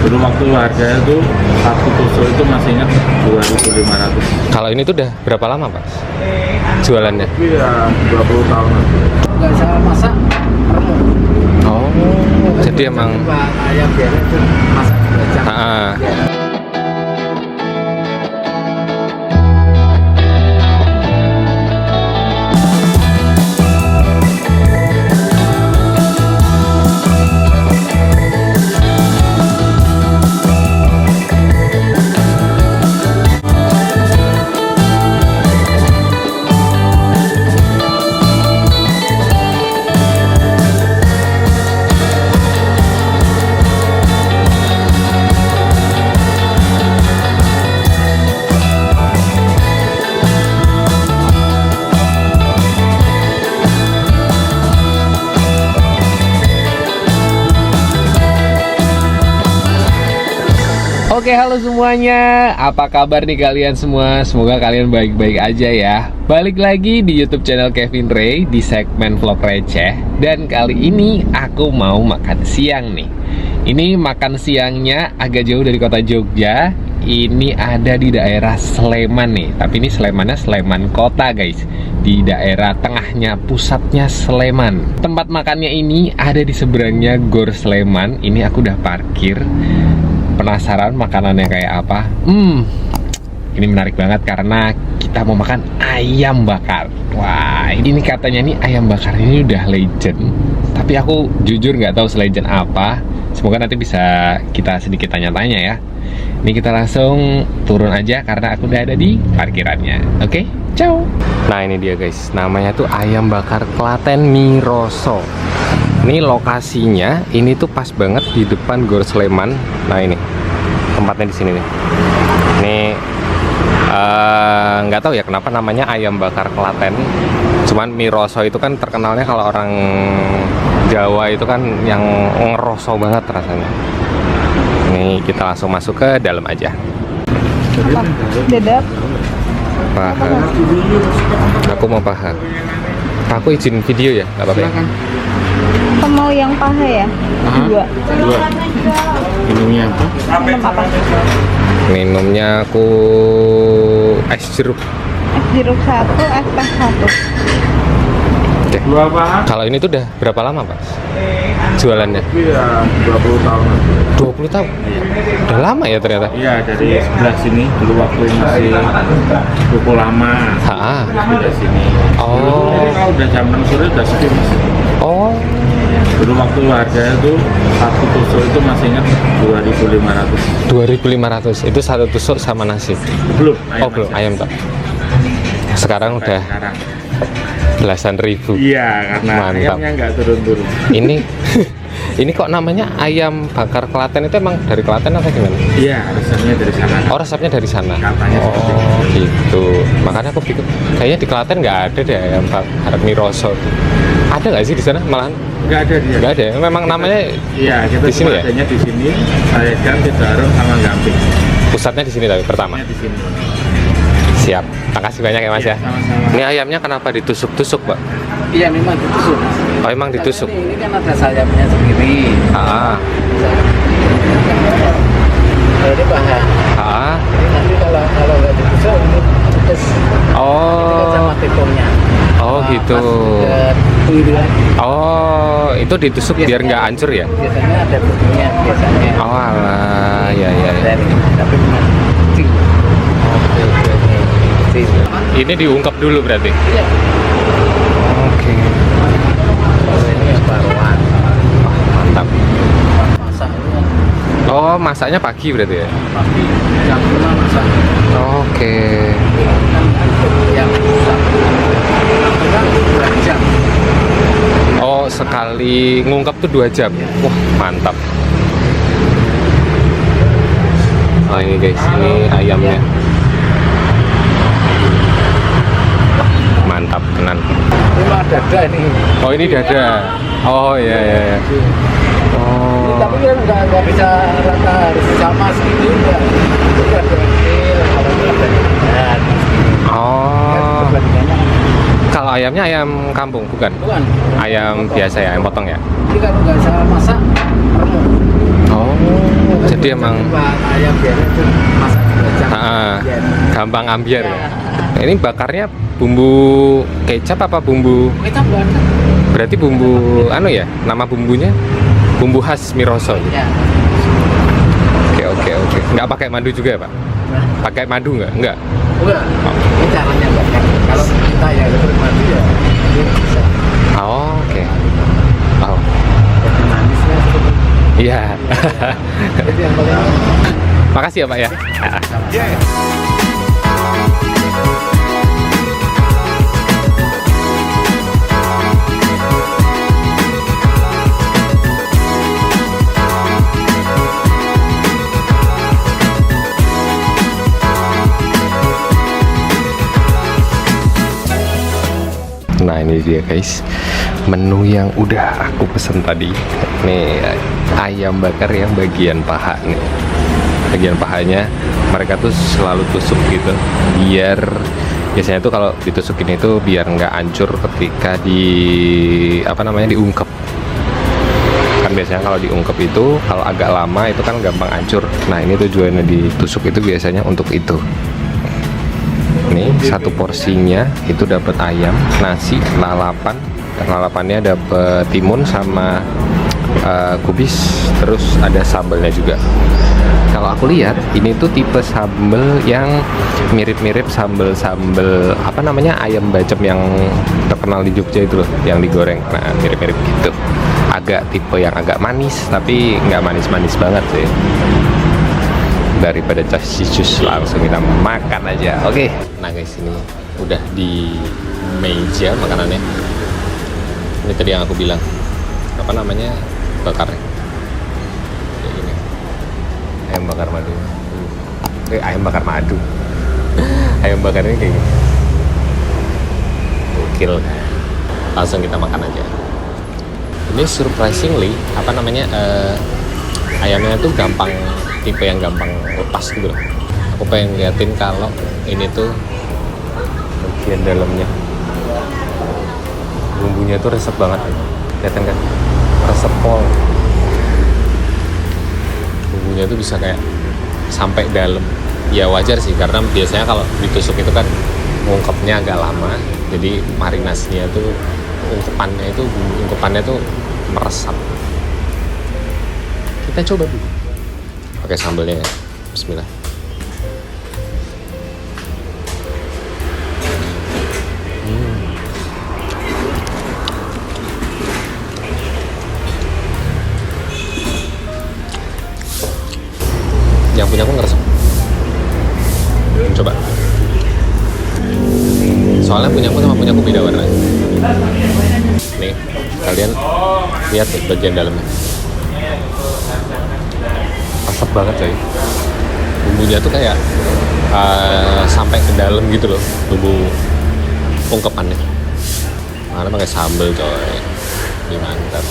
Dulu waktu harganya tuh satu tusuk itu masih ingat 2.500. Kalau ini tuh udah berapa lama Pak jualannya? Iya, 20 tahun. Nggak salah masak remuk. Oh, jadi emang Ayam biasa itu masak 2 jam. Oke, halo semuanya. Apa kabar nih kalian semua? Semoga kalian baik-baik aja ya. Balik lagi di YouTube channel Kevin Ray di segmen vlog receh. Dan kali ini aku mau makan siang nih. Ini makan siangnya agak jauh dari kota Jogja. Ini ada di daerah Sleman nih. Tapi ini Slemannya Sleman kota guys. Di daerah tengahnya, pusatnya Sleman. Tempat makannya ini ada di seberangnya Gor Sleman. Ini aku udah parkir. Penasaran makanannya kayak apa? Ini menarik banget karena kita mau makan ayam bakar. Wah, ini katanya nih ayam bakar ini udah legend. Tapi aku jujur nggak tahu selegend apa. Semoga nanti bisa kita sedikit tanya-tanya ya. Ini kita langsung turun aja karena aku udah ada di parkirannya. Oke, ciao. Nah ini dia guys, namanya tuh ayam bakar Klaten Miroso. Ini lokasinya, ini tuh pas banget di depan Gor Sleman. Nah ini tempatnya di sini nih. Ini nggak tahu ya kenapa namanya ayam bakar Klaten. Cuman Miroso itu kan terkenalnya kalau orang Jawa itu kan yang ngeroso banget rasanya. Ini kita langsung masuk ke dalam aja. Dedap. Paha. Aku mau paha. Aku izin video ya, nggak apa-apa ya? Kamu mau yang paha ya? Dua. Minumnya apa? Minum apa? Minumnya aku es jeruk. Es jeruk 1, es teh 1. Oke. Dua apa? Kalau ini tuh udah berapa lama Pak jualannya? Iya, 20 tahun. 20 tahun? Udah lama ya ternyata? Iya, dari sebelah sini. Dulu waktu masih buku lama. Dari sini. Oh. Dulu kalau udah jam 6 sore udah sepi mas. Oh. Dulu waktu harganya tuh satu tusuk itu masih ingat 2.500. 2.500 itu satu tusuk sama nasi. Belum. Oh belum, ayam tak. Sekarang udah Sekarang. belasan ribu. Iya, karena Mantap. ayamnya nggak turun-turun. Ini ini kok namanya ayam bakar Klaten itu emang dari Klaten atau gimana? Iya, resepnya dari sana. Oh resepnya dari sana. Katanya seperti Oh gitu. Makanya aku pikir kayaknya di Klaten nggak ada deh ayam bakar Miroso. Ada nggak sih di sana malahan? Nggak ada dia. Nggak ada. Memang namanya Iya, kita di sini ya? adanya di sini. Saya kan Cidarum sama Gamping. pusatnya di sini tapi pertama. Di sini. Siap. Makasih banyak ya Mas ya. Iya, sama-sama. Ini ayamnya kenapa ditusuk-tusuk Pak? Iya memang ditusuk. Oh emang ditusuk. Ini kan ada sayapnya sendiri. Ini paha. Ini nanti kalau nggak ditusuk ini pedes. Ini kan sama tepungnya. Oh gitu. Oh itu ditusuk biar nggak hancur ya? Biasanya ada bumbunya biasanya. Oh alah, ya. Tapi kecil. Ini diungkap dulu berarti. Iya. Oke. Ini yang baruan. Mantap. Masaknya Oh masaknya pagi berarti ya? pagi jam 5 masak. Oke. Yang masak. Kan 2 jam. Oh sekali ngungkap tuh 2 jam. Wah mantap. Oh ini guys, ini ayamnya. Mantap tenan. Ini mah dada ini. Oh ini dada. Oh iya. Oh. Tapi kan nggak bisa rata harus sama segitu ya. Jadi ada kecil, kalau itu ada dan Oh. perbandingannya kan. Kalau ayamnya ayam kampung bukan? Bukan. Ayam biasa ya, ayam potong ya. Jadi kalau nggak salah masak remuk. Oh. Jadi Jadi emang ayam biasanya itu masak 2 jam. gampang ambiar ya. Nah, ini bakarnya bumbu kecap apa bumbu? Kecap banget. Berarti bumbu anu ya, nama bumbunya bumbu khas Miroso. Ya. Oke. Nggak pakai madu juga ya, Pak? Pakai madu nggak? Nggak. Enggak. Ini caranya bakar. Kalau kita ya bermadu ya ini bisa. Oh, oke. Oh. Jadi manisnya seperti Iya. itu yang paling. Makasih ya, Pak ya. Nah ini dia guys, menu yang udah aku pesen tadi. Nih ayam bakar yang bagian paha nih. Bagian pahanya mereka tuh selalu tusuk gitu, biar biasanya tuh kalau ditusukin itu biar nggak hancur ketika diungkep. Kan biasanya kalau diungkep itu kalau agak lama itu kan gampang hancur. Nah ini tujuannya ditusuk itu biasanya untuk itu. Nih satu porsinya itu dapat ayam, nasi, lalapan. Lalapannya dapat timun sama kubis, terus ada sambelnya juga. Kalau aku lihat ini tuh tipe sambel yang mirip-mirip sambel ayam bacem yang terkenal di Jogja itu loh, yang digoreng. Nah mirip-mirip gitu. Agak tipe yang agak manis, tapi nggak manis-manis banget sih. Daripada cus langsung kita makan aja. Oke. Nah guys, ini udah di meja makanannya. Ini tadi yang aku bilang bakar kayak gini, ayam bakar madu. Ayam bakar madu. Ayam bakarnya kayak gini. Gokil. Langsung kita makan aja. Ini surprisingly ayamnya tuh tipe yang gampang lepas gitu loh. Aku pengen liatin kalau ini tuh bagian dalamnya bumbunya tuh resep banget. Kelihatan kan? Resep pol. Bumbunya tuh bisa kayak sampai dalam. Ya wajar sih, karena biasanya kalau ditusuk itu kan ngungkepnya agak lama. Jadi marinasinya tuh bumbu ungkepannya tuh meresap. Kita coba dulu. Pakai sambelnya ya. Bismillah. Yang punya aku ngeresep. Coba. Soalnya punyaku sama punyaku beda warna. Nih, kalian lihat tuh bagian dalamnya. Asap banget coy. Bumbunya tuh kayak sampai ke dalam gitu loh, bumbu ungkepannya. Mana pakai sambal coy. Ini mantap.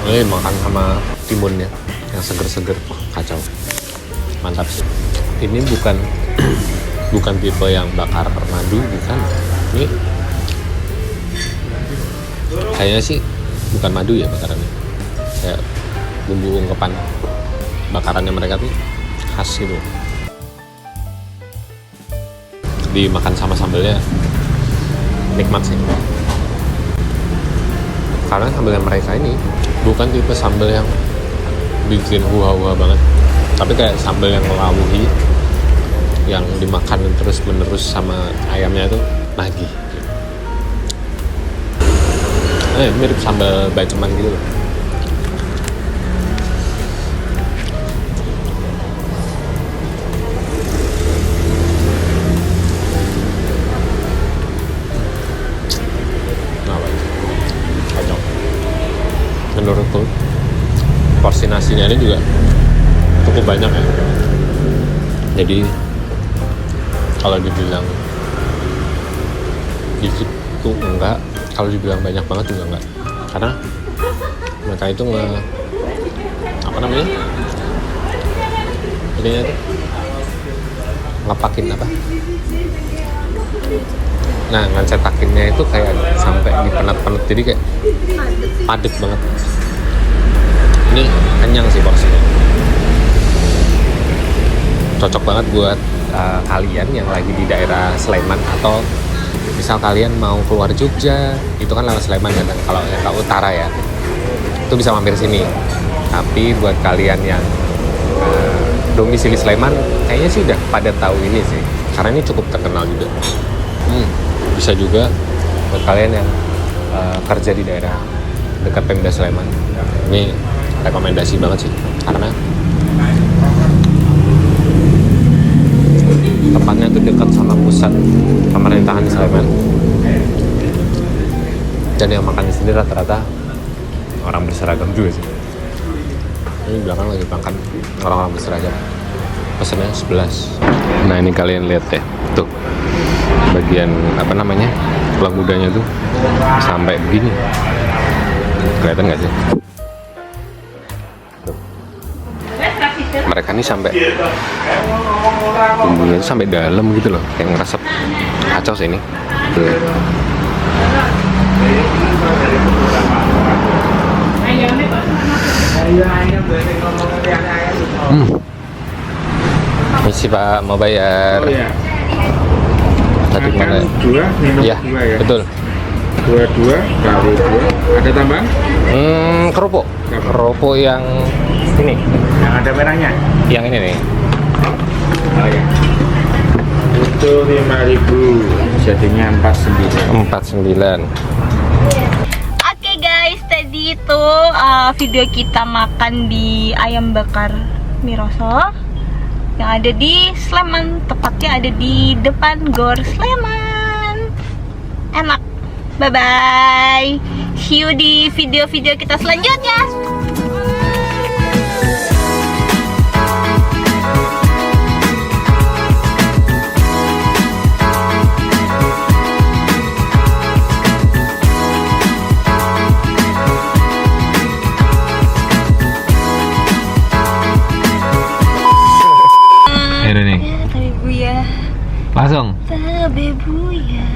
Ini makan sama timunnya yang seger-seger, kacau, mantap sih. Ini bukan tipe yang bakar madu, bukan. Ini kayaknya sih bukan madu ya bakarannya, kayak bumbu ungkepan bakarannya mereka tuh khas gitu. Dimakan sama sambelnya nikmat sih, karena sambelnya mereka ini bukan tipe sambel yang bikin huha-huha banget, tapi kayak sambel yang melawuhi, yang dimakan terus menerus sama ayamnya tuh nagih. Mirip sambal baceman gitu loh. Menurutku porsi nasinya ini juga cukup banyak ya. Jadi kalau dibilang dikit tuh enggak, kalau dibilang banyak banget juga enggak, karena mereka itu apa namanya? Ininya tuh ngepakin apa? Nah, ngecetakinnya itu kayak sampai dipenet-penet, jadi kayak padat banget. Ini kenyang sih porsinya. Cocok banget buat kalian yang lagi di daerah Sleman, atau misal kalian mau keluar Jogja, itu kan lewat Sleman kan, kalau yang ke utara ya, itu bisa mampir sini. Tapi buat kalian yang domisili Sleman, kayaknya sih udah pada tahu ini sih, karena ini cukup terkenal juga. Bisa juga buat kalian yang kerja di daerah dekat Pemda Sleman, ini rekomendasi banget sih, karena tempatnya tuh dekat sama pusat pemerintahan Sleman, dan yang makannya sendiri rata-rata orang berseragam juga sih. Ini belakang lagi makan orang-orang berseragam, pesennya 11. Nah, ini kalian lihat ya, tuh bagian apa namanya, tulang mudanya tuh sampai begini, kelihatan nggak sih? Tuh. Mereka nih sampai bumbunya tuh sampai dalam gitu loh, kayak ngeresep. Kacau sih ini. Tuh. Misi Pak, mau bayar. Oh iya. Tadi mana? Dua, minum Ya, dua ya. betul. Dua, kali dua. Ada tambahan? Kerupuk. Kerupuk yang ini. Yang ada merahnya? Yang ini nih. Oh ya. Itu 5.000, jadinya 49. 49. Oke guys, tadi itu video kita makan di ayam bakar Miroso yang ada di Sleman, tepatnya ada di depan Gor Sleman. Enak. Bye bye. See you di video-video kita selanjutnya. Ini nih. Tapi Buya. Langsung. Tapi Buya.